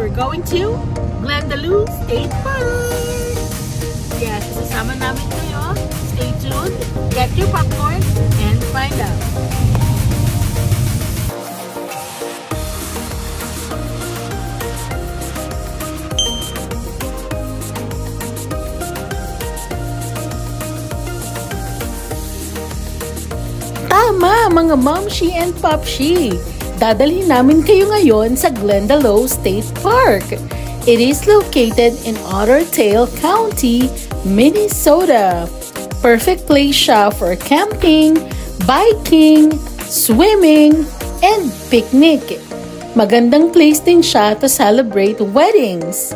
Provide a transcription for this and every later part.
we're going to Glendalough State Park. Yes, sasama namin kayo. Stay tuned, get your popcorn, and find out. Tama, mga momshi and popshi! Dadalhin namin kayo ngayon sa Glendalough State Park. It is located in Otter Tail County, Minnesota. Perfect place siya for camping, biking, swimming, and picnic. Magandang place din siya to celebrate weddings.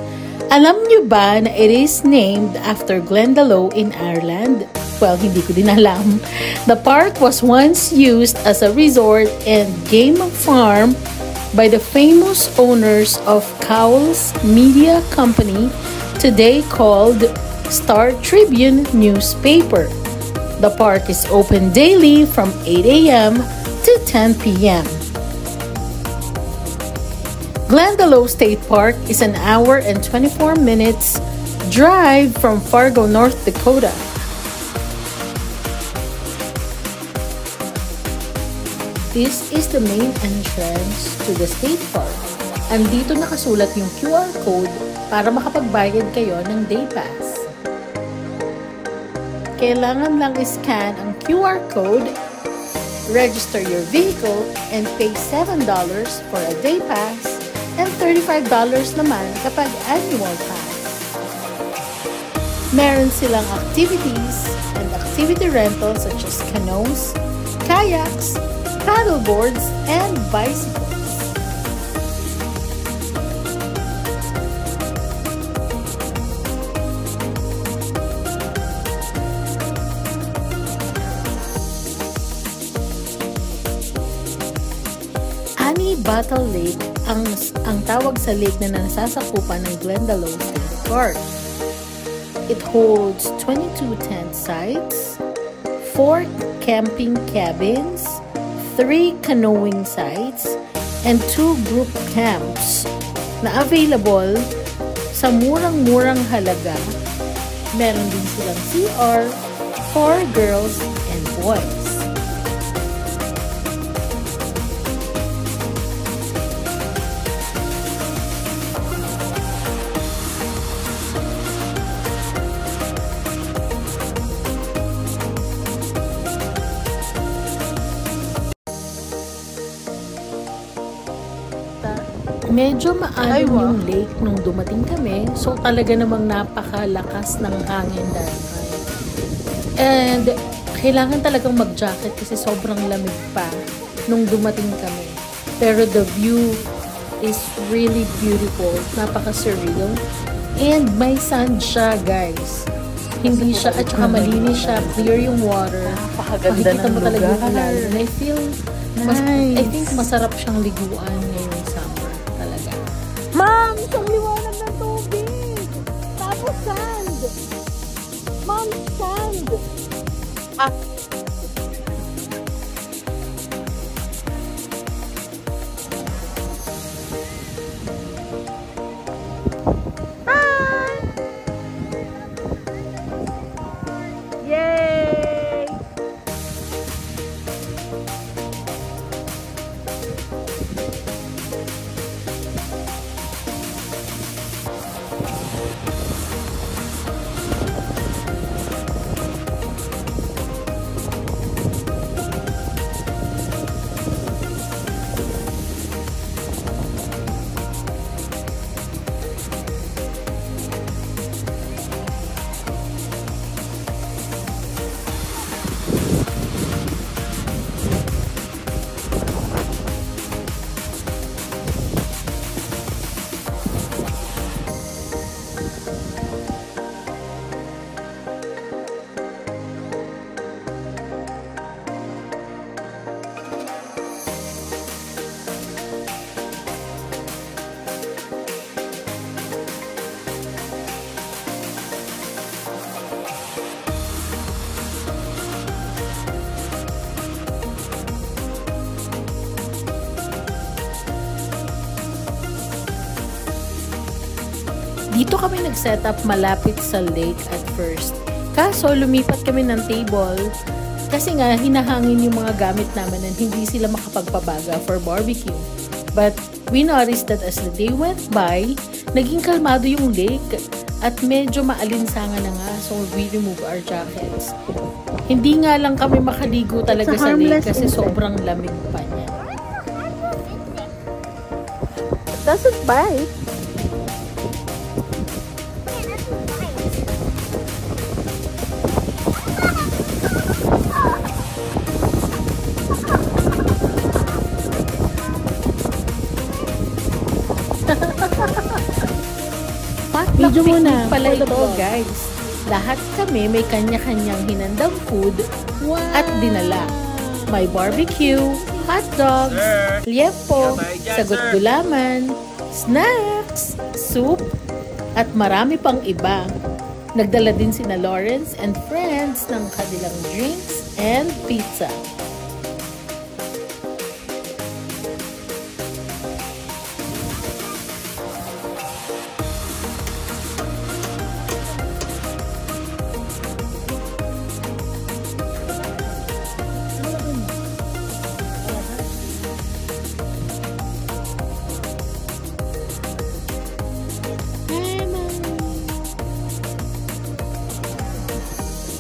Alam niyo ba na it is named after Glendalough in Ireland? Well, hindi ko din alam. The park was once used as a resort and game farm by the famous owners of Cowles Media Company, today called Star Tribune newspaper. The park is open daily from 8 a.m. to 10 p.m. Glendalough State Park is an hour and 24 minutes drive from Fargo, North Dakota. This is the main entrance to the state park. Andito nakasulat yung QR code para makapagbayad kayo ng day pass. Kailangan lang i-scan ang QR code, register your vehicle, and pay $7 for a day pass and $35 naman kapag annual pass. Meron silang activities and activity rentals such as canoes, kayaks, paddleboards, and bicycles. Annie Battle Lake ang tawag sa lake na nasasakupan ng Glendalough State Park. It holds 22 tent sites, 4 camping cabins, 3 canoeing sites, and 2 group camps na available sa murang-murang halaga. Meron din silang CR for girls and boys. Medyo maalim yung lake nung dumating kami, so talaga namang napakalakas ng hangin that time. And kailangan talagang mag-jacket kasi sobrang lamig pa nung dumating kami. Pero the view is really beautiful, napaka-surreal. And may sand siya, guys. Hindi siya, at saka malinis siya, clear yung water. Napakaganda ng mo talaga yung lugar. ilalim. And I feel, I think masarap siyang liguan ngayong summer. Talaga. Ma'am, isang liwanag ng tubig. Tapos sand. Ma'am, sand. Ah. Yay! Dito kami nag-set up malapit sa lake at first. Kaso lumipat kami ng table kasi nga hinahangin yung mga gamit namin and hindi sila makapagpabaga for barbecue. But we noticed that as the day went by, naging kalmado yung lake at medyo maalinsangan na nga, so we remove our jackets. Hindi nga lang kami makaligo talaga sa lake kasi sobrang lamig pa niya. It doesn't bite. Potluck picnic pala ito, guys. Lahat kami may kanya-kanyang hinandang food at dinala. May barbecue, hot dogs, liempo, sagot gulaman, snacks, soup, at marami pang iba. Nagdala din sina Lawrence and friends ng kanilang drinks and pizza.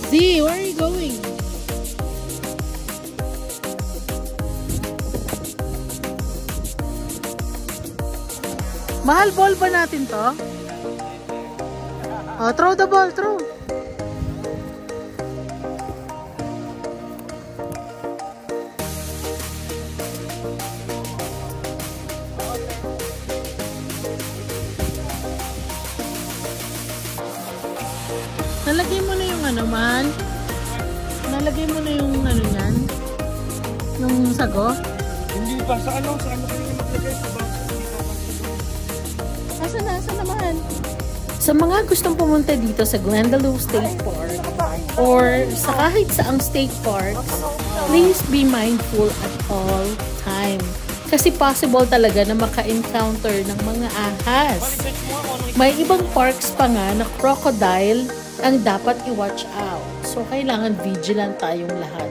Z, where are you going? Mahal ball ba natin to? Oh, throw the ball, throw. Nalagay mo na yung ano man? Nalagay mo na yung ano yan? Yung sago? Hindi pa. Sa ano kayo maglagay sa box? Asa naman? Sa mga gustong pumunta dito sa Glendalough State Park or sa kahit saang state park, please be mindful at all time. Kasi possible talaga na maka-encounter ng mga ahas. May ibang parks pa nga na crocodile ang dapat i-watch out. So, kailangan vigilant tayong lahat.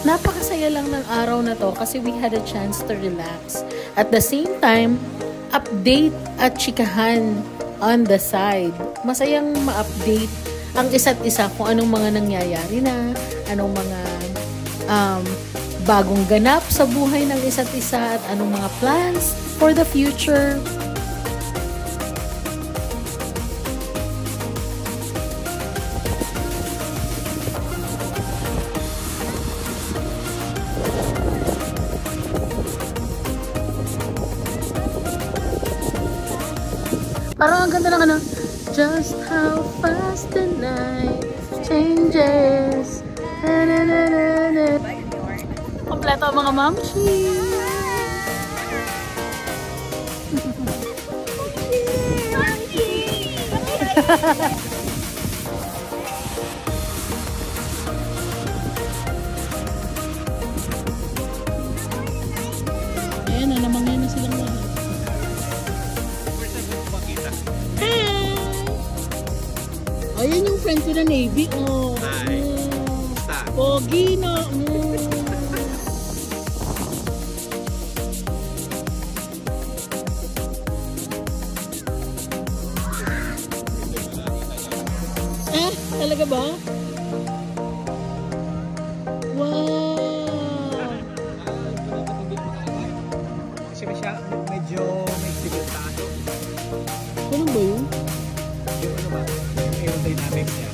Napakasaya lang ng araw na to kasi we had a chance to relax. At the same time, update at chikahan on the side. Masayang ma-update ang isa't isa kung anong mga nangyayari na, anong mga bagong ganap sa buhay ng isa't isa at anong mga plans for the future. Parang ang ganda ng ano, just how fast the night changes. Na, na, na, na, na. Kompleto ang mga mamshi. Ayan na, namangyan na silang lahat. Ayan yung friend ko na Navy. Oh. Hi. Pogi na. Talaga ba? Wow. Kasi medyo may civil tato. Ano ba yun? Yung ano ba? Yung aerodynamics niya.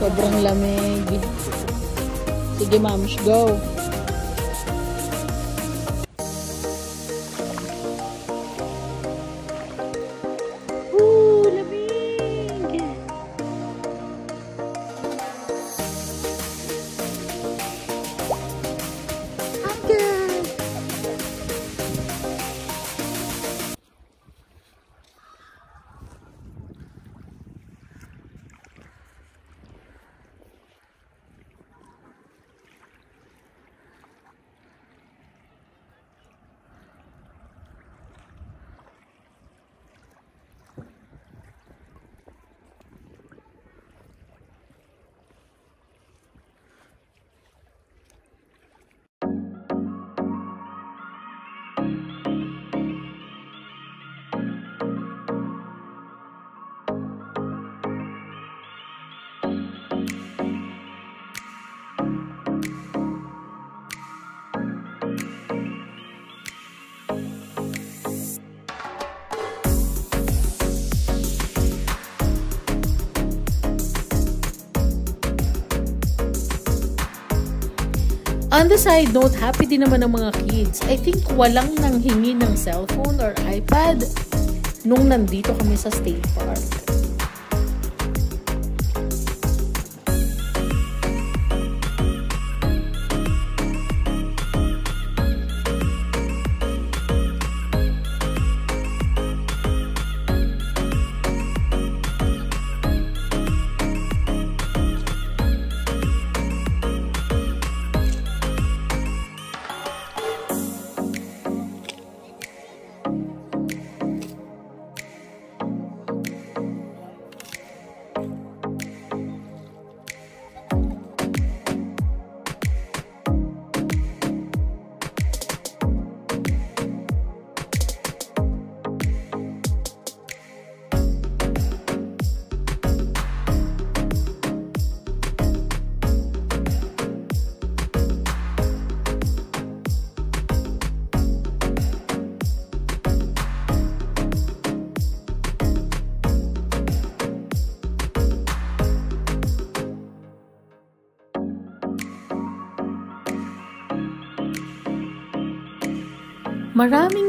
Sobrang lamig. Sige, Mams, go. On the side note, happy din naman ng mga kids. I think walang nanghingi ng cellphone or iPad nung nandito kami sa State Park.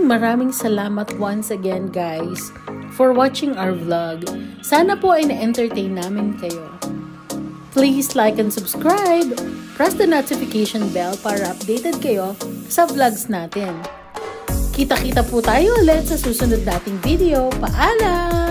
Maraming salamat once again guys for watching our vlog. Sana po ay na-entertain namin kayo. Please like and subscribe. Press the notification bell para updated kayo sa vlogs natin. Kita-kita po tayo ulit sa susunod nating video. Paalam!